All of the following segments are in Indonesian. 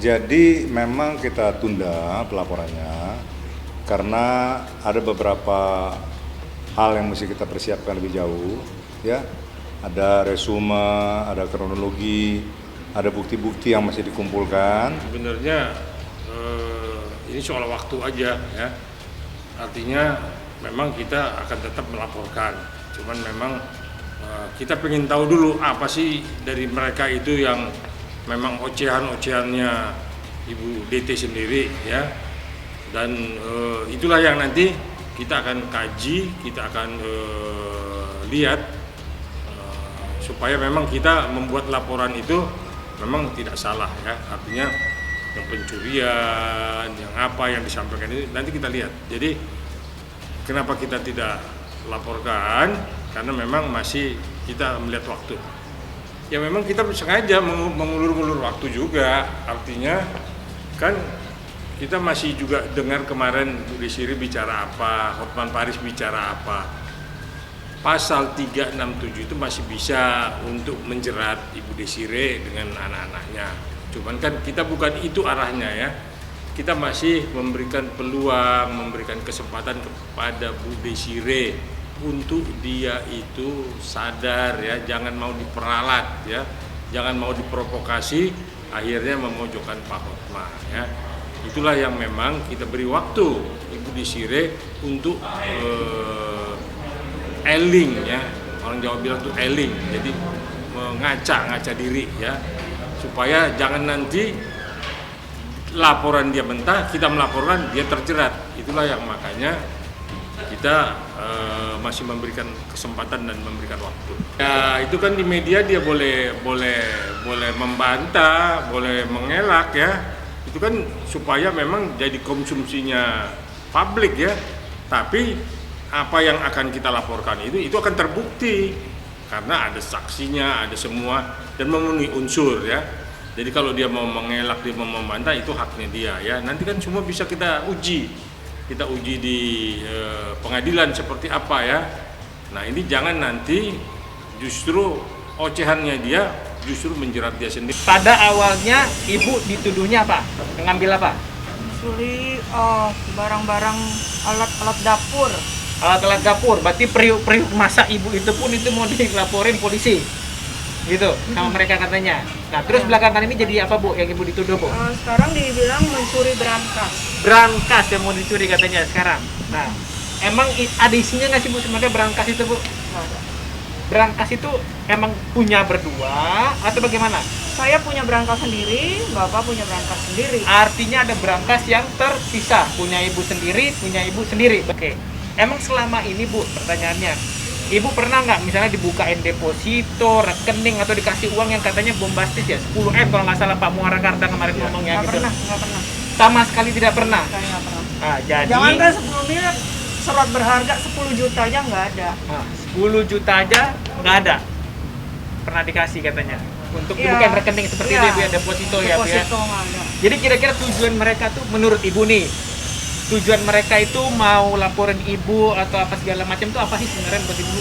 Jadi memang kita tunda pelaporannya karena ada beberapa hal yang mesti kita persiapkan lebih jauh, ya. Ada resume, ada kronologi, ada bukti-bukti yang masih dikumpulkan. Sebenarnya ini soal waktu aja, ya. Artinya memang kita akan tetap melaporkan. Cuman memang kita pengen tahu dulu apa sih dari mereka itu yang memang ocehan-ocehannya Ibu DT sendiri, ya. Dan itulah yang nanti kita akan kaji, kita akan lihat supaya memang kita membuat laporan itu memang tidak salah, ya. Artinya yang pencurian, yang apa yang disampaikan ini nanti kita lihat. Jadi kenapa kita tidak laporkan? Karena memang masih kita melihat waktu. Ya memang kita sengaja mengulur-ulur waktu juga. Artinya kan kita masih juga dengar kemarin Bu Desire bicara apa, Hotman Paris bicara apa. Pasal 367 itu masih bisa untuk menjerat Ibu Desire dengan anak-anaknya. Cuman kan kita bukan itu arahnya, ya. Kita masih memberikan peluang, memberikan kesempatan kepada Bu Desire untuk dia itu sadar, ya, jangan mau diperalat, ya. Jangan mau diprovokasi akhirnya memojokkan Pak Hotman, ya. Itulah yang memang kita beri waktu Ibu Desire untuk eling, ya, orang Jawa bilang tuh eling, jadi ngaca diri, ya, supaya jangan nanti laporan dia mentah, kita melaporkan dia terjerat. Itulah yang makanya kita masih memberikan kesempatan dan memberikan waktu. Ya itu kan di media dia boleh membantah, boleh mengelak, ya, itu kan supaya memang jadi konsumsinya publik, ya. Tapi apa yang akan kita laporkan itu akan terbukti karena ada saksinya, ada semua dan memenuhi unsur, ya. Jadi kalau dia mau mengelak, dia mau membantah, itu haknya dia, ya. Nanti kan semua bisa kita uji di pengadilan seperti apa, ya. Nah ini jangan nanti justru ocehannya dia justru menjerat dia sendiri. Pada awalnya Ibu dituduhnya apa? Mengambil apa? Mencuri barang-barang alat dapur. Alat-alat dapur, berarti periuk masak Ibu itu pun itu mau dilaporin polisi, gitu sama mereka katanya. Nah terus belakangan ini jadi apa, Bu, yang Ibu dituduh, Bu? Sekarang dibilang mencuri berangkas. Berangkas yang mau dicuri katanya sekarang. Nah emang ada isinya nggak sih, Bu, sebenarnya berangkas itu, Bu? Berangkas itu emang punya berdua atau bagaimana? Saya punya berangkas sendiri, Bapak punya berangkas sendiri. Artinya ada berangkas yang terpisah, punya Ibu sendiri. Oke. Emang selama ini, Bu, pertanyaannya, Ibu pernah nggak misalnya dibukain deposito, rekening, atau dikasih uang yang katanya bombastis, ya, 10M kalau nggak salah Pak Muarakarta kemarin ngomongnya gitu? Nggak pernah. Sama sekali tidak pernah? Saya nggak pernah. Nah, jadi... Jangankan 10 miliar, surat berharga 10 juta aja nggak ada. Nah, 10 juta aja nggak ada? Pernah dikasih katanya? Untuk dibukain rekening seperti itu, ya, deposito, ya, Bu, ya? Deposito nggak ada. Jadi kira-kira tujuan mereka tuh menurut Ibu nih, tujuan mereka itu mau laporin Ibu atau apa segala macam tuh apa sih sebenarnya buat Ibu?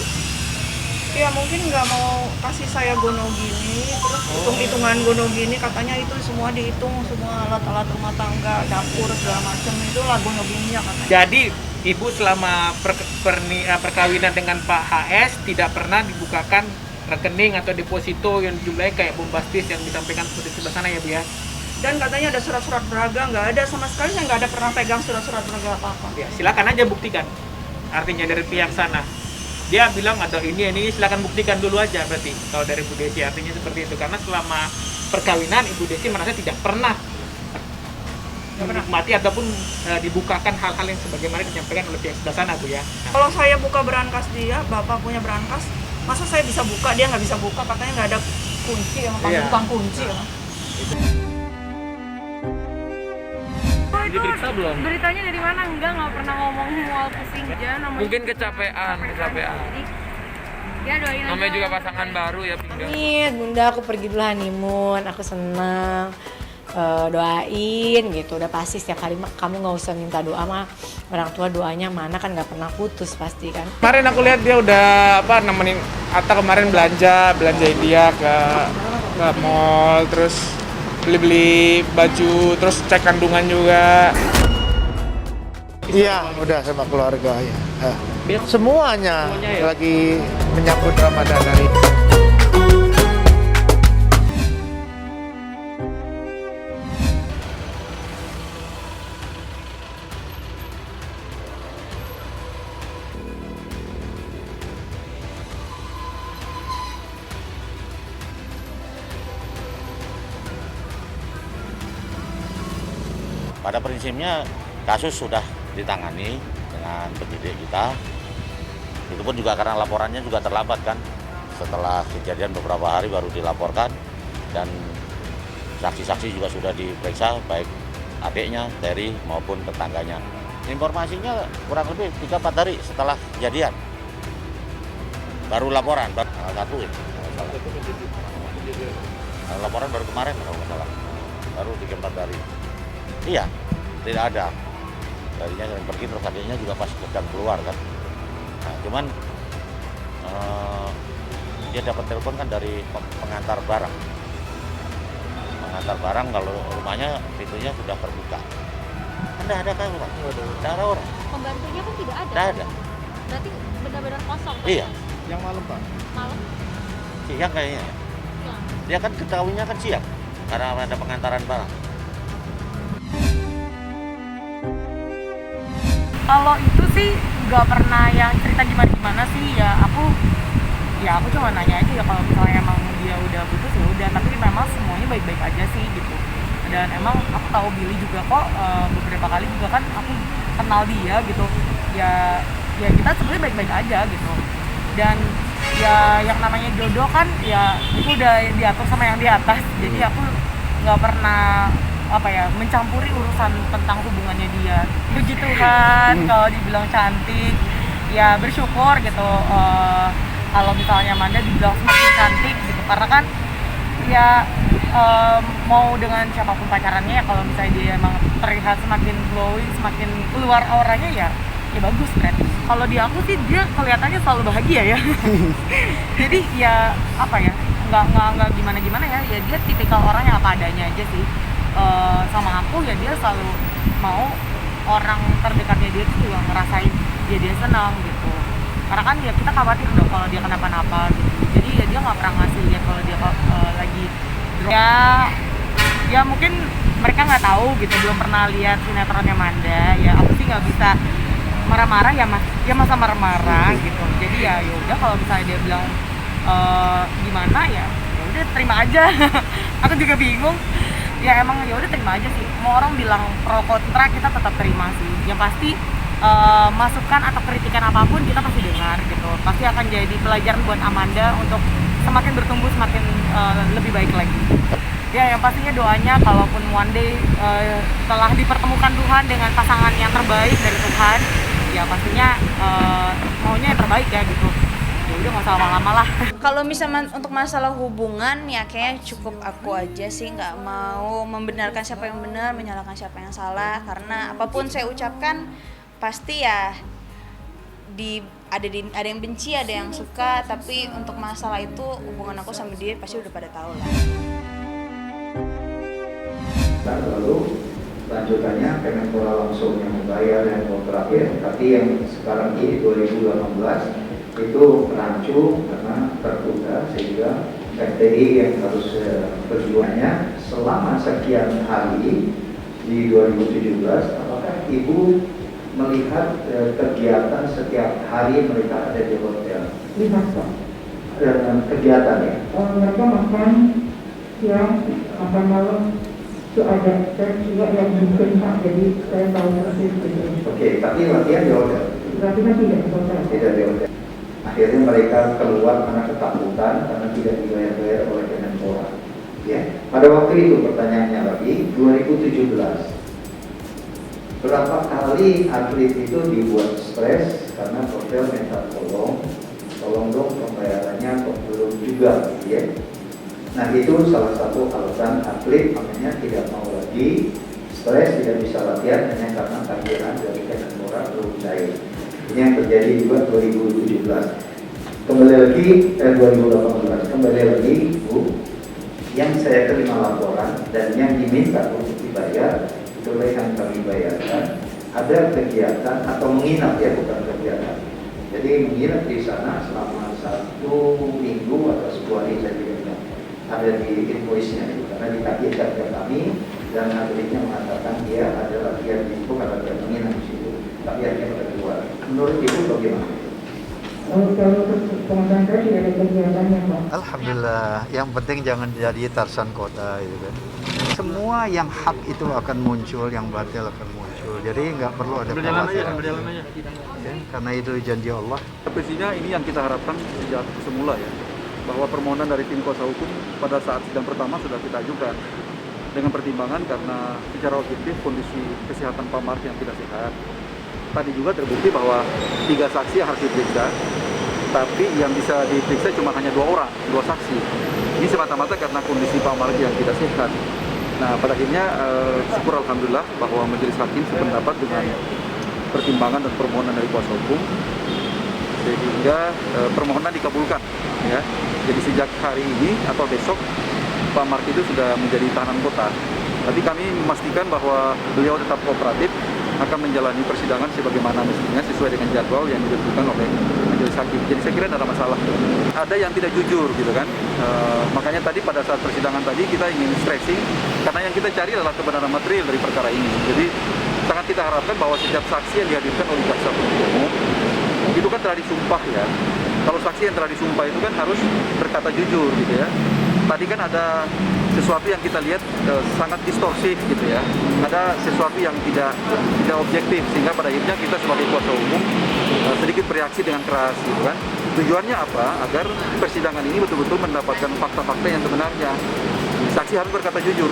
Ya mungkin nggak mau kasih saya gono gini, terus hitung-hitungan gono gini, katanya itu semua dihitung, semua alat-alat rumah tangga, dapur segala macam itu lah gono gininya katanya. Jadi Ibu selama perkawinan dengan Pak HS tidak pernah dibukakan rekening atau deposito yang jumlahnya kayak bombastis yang disampaikan seperti sebelah sana, ya, Bu, ya? Dan katanya ada surat-surat berharga, nggak ada sama sekali, saya nggak ada pernah pegang surat-surat berharga apa-apa. Ya, silakan aja buktikan. Artinya dari pihak sana dia bilang ada ini, silakan buktikan dulu aja berarti kalau dari Bu Desi, artinya seperti itu. Karena selama perkawinan Ibu Desi merasa tidak pernah menikmati ataupun dibukakan hal-hal yang sebagaimana disampaikan oleh pihak sebelah sana, Bu, ya. Kalau saya buka berangkas dia, Bapak punya berangkas, masa saya bisa buka, dia nggak bisa buka, katanya nggak ada kunci, tukang kunci. Itu Diperiksa belum? beritanya dari mana? Nggak pernah ngomong mual pusing aja namanya. Mungkin kecapean. Jadi, ya doain aja. Namanya juga pasangan baru ya, Pingga. Amit, Bunda, aku pergi dulu honeymoon, aku senang. Doain gitu, udah pasti setiap hari kamu nggak usah minta doa mah, orang tua doanya mana kan nggak pernah putus pasti kan. Kemarin aku lihat dia udah nemenin Atta kemarin belanja dia ke mall, terus beli-beli baju, terus cek kandungan juga. Iya, udah sama keluarga ya. Semuanya ya? lagi menyambut Ramadan hari ini. Pada prinsipnya kasus sudah ditangani dengan penyidik kita. Itu pun juga karena laporannya juga terlambat kan. Setelah kejadian beberapa hari baru dilaporkan dan saksi-saksi juga sudah diperiksa baik adiknya, Terry maupun tetangganya. Informasinya kurang lebih 3-4 hari setelah kejadian. Baru laporan, tanggal 1 ya. Laporan baru kemarin kalau nggak salah. Baru 3-4 hari. Iya, tidak ada. Tadinya yang pergi terus adiknya juga pas sedang keluar kan. Nah, cuman dia dapat telepon kan dari pengantar barang. Pengantar barang kalau rumahnya pintunya sudah terbuka. Anda ada kan orang? Tidak ada orang. Pembantunya pun tidak ada. Tidak ada. Berarti benar-benar kosong. Iya. Yang malam Pak? Malam. Siang kayaknya. Ya. Dia kan ketahuinya kan siang karena ada pengantaran barang. Kalau itu sih nggak pernah yang cerita gimana sih ya aku cuma nanya aja ya kalau misalnya emang dia udah putus ya udah, tapi memang semuanya baik-baik aja sih gitu. Dan emang aku tahu Billy juga kok beberapa kali juga kan aku kenal dia gitu ya kita sebenarnya baik-baik aja gitu. Dan ya yang namanya jodoh kan ya itu udah diatur sama yang di atas, jadi aku nggak pernah mencampuri urusan tentang hubungannya dia. Puji Tuhan kalau dibilang cantik ya bersyukur gitu. Kalau misalnya Amanda dibilang semakin cantik gitu, karena kan ya mau dengan siapapun pacarannya ya kalau misalnya dia emang terlihat semakin glowing, semakin keluar auranya ya bagus berarti. Kalau di aku sih dia kelihatannya selalu bahagia ya. Jadi ya nggak gimana ya dia tipikal orang yang apa adanya aja sih. Sama aku ya dia selalu mau orang terdekatnya dia tuh juga ngerasain dia senang gitu. Karena kan ya kita khawatir dong kalau dia kenapa-napa gitu. Jadi ya dia nggak pernah ngasih lihat kalau dia lagi drop. Ya mungkin mereka nggak tahu gitu, belum pernah lihat sinetronnya Manda. Ya aku sih nggak bisa marah-marah ya masa marah-marah gitu. Jadi ya udah kalau misalnya dia bilang gimana ya udah terima aja. Aku juga bingung. Ya emang ya udah terima aja sih. Mau orang bilang pro kontra kita tetap terima sih. Yang pasti masukan atau kritikan apapun kita pasti dengar gitu. Pasti akan jadi pelajaran buat Amanda untuk semakin bertumbuh semakin lebih baik lagi. Ya yang pastinya doanya kalaupun one day telah dipertemukan Tuhan dengan pasangan yang terbaik dari Tuhan, ya pastinya maunya yang terbaik ya gitu. Ya udah nggak usah lama-lama lah. Kalau misalnya untuk masalah hubungan ya kayaknya cukup aku aja sih, nggak mau membenarkan siapa yang benar, menyalahkan siapa yang salah, karena apapun saya ucapkan pasti ya ada yang benci, ada yang suka, tapi untuk masalah itu hubungan aku sama dia pasti udah pada tahu lah. Lalu lanjutannya Kemenpora langsung yang membayar yang terakhir, tapi yang sekarang ini 2018 itu rancu karena tertunda sehingga FTI yang harus berjuangnya selama sekian hari di 2017. Apakah Ibu melihat kegiatan setiap hari mereka ada di hotel? Lihat Pak. Kegiatan ya? Mereka makan siang, makan malam, itu ada. Saya juga yang bikin Pak, jadi saya tahu persis. Oke, tapi latihan di hotel? Latihan tidak di hotel. Tidak di hotel. Akhirnya mereka keluar karena ketakutan, karena tidak dibayar-bayar oleh Kemenpora. Ya, pada waktu itu pertanyaannya lagi 2017. Berapa kali atlet itu dibuat stres karena hotel minta tolong dong pembayarannya kok belum juga, ya. Nah itu salah satu alasan atlet makanya tidak mau lagi stres, tidak bisa latihan hanya karena tagihan dari Kemenpora belum cair. Ini yang terjadi juga 2017. Kembali lagi 2018. Kembali lagi Bu, yang saya terima laporan dan yang diminta untuk dibayar itulah yang kami bayarkan. Ada kegiatan atau menginap ya, bukan kegiatan. Jadi menginap di sana selama 1 minggu atau 10 hari saya tidak ada di invoice-nya itu, karena ditagihkan ke kami dan atletnya mengatakan dia ada latihan di situ karena dia menginap di situ, tapi akhirnya pada keluar. Menurut Ibu bagaimana? Kalau pengacara tidak ada kegiatannya, Pak. Alhamdulillah, yang penting jangan jadi tarsan kota itu kan. Semua yang hak itu akan muncul, yang batil akan muncul. Jadi nggak perlu ada kekhawatiran. Ya, karena itu janji Allah. Pastinya ini yang kita harapkan sejak semula ya, bahwa permohonan dari tim kuasa hukum pada saat sidang pertama sudah kita ajukan dengan pertimbangan karena secara objektif kondisi kesehatan Pak Mark yang tidak sehat. Tadi juga terbukti bahwa 3 saksi yang harus diperiksa, tapi yang bisa diperiksa cuma hanya 2 orang, 2 saksi. Ini semata-mata karena kondisi Pak Mark yang tidak sehat. Nah, pada akhirnya syukur alhamdulillah bahwa majelis hakim sependapat dengan pertimbangan dan permohonan dari kuasa hukum, sehingga permohonan dikabulkan. Ya, jadi sejak hari ini atau besok Pak Mark itu sudah menjadi tahanan kota. Tapi kami memastikan bahwa beliau tetap kooperatif, akan menjalani persidangan sebagaimana mestinya sesuai dengan jadwal yang ditentukan oleh majelis hakim. Jadi saya kira tidak ada masalah. Ada yang tidak jujur gitu kan. Makanya tadi pada saat persidangan tadi kita ingin stressing karena yang kita cari adalah kebenaran material dari perkara ini. Jadi sangat kita harapkan bahwa setiap saksi yang dihadirkan oleh jaksa penuntut umum itu kan telah disumpah ya. Kalau saksi yang telah disumpah itu kan harus berkata jujur gitu ya. Tadi kan ada sesuatu yang kita lihat sangat distorsif gitu ya. Ada sesuatu yang tidak objektif sehingga pada akhirnya kita sebagai kuasa hukum sedikit bereaksi dengan keras gitu kan. Tujuannya apa? Agar persidangan ini betul-betul mendapatkan fakta-fakta yang sebenarnya. Saksi harus berkata jujur.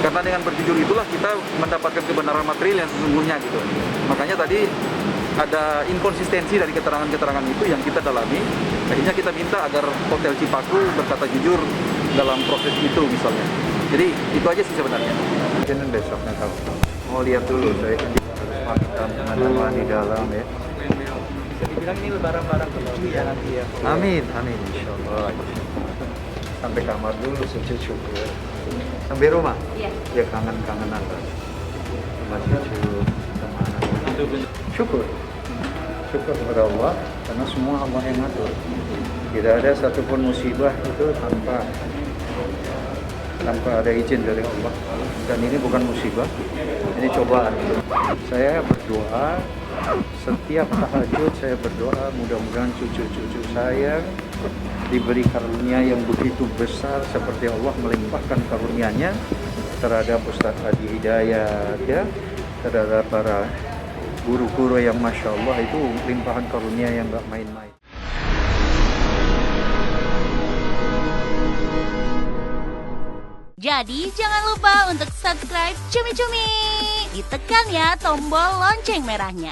Karena dengan berjujur itulah kita mendapatkan kebenaran material yang sesungguhnya gitu. Makanya tadi ada inkonsistensi dari keterangan-keterangan itu yang kita dalami. Akhirnya kita minta agar Hotel Cipaku berkata jujur dalam proses itu misalnya. Jadi itu aja sih sebenarnya. Mungkin besoknya tahu. Mau lihat dulu, saya pamitan teman-teman di dalam ya. Bilang ini lebaran-lebaran keluarga ya nanti ya. Amin, amin, insya Allah. Sampai kamar dulu secucu ya. Sampai rumah? Iya. Ya kangen-kangenan lah. Sama cucu, sama anak. Syukur kepada Allah karena semua Allah yang ngatur. Tidak ada satupun musibah itu tanpa ada izin dari Allah. Dan ini bukan musibah, ini cobaan. Saya berdoa setiap tahajud, saya berdoa mudah-mudahan cucu-cucu saya diberi karunia yang begitu besar seperti Allah melimpahkan karunia-Nya terhadap Ustadz Hadi Hidayat ya, terhadap para guru-guru yang Masya Allah itu limpahan karunia yang gak main-main. Jadi jangan lupa untuk subscribe Cumi Cumi. Ditekan ya tombol lonceng merahnya.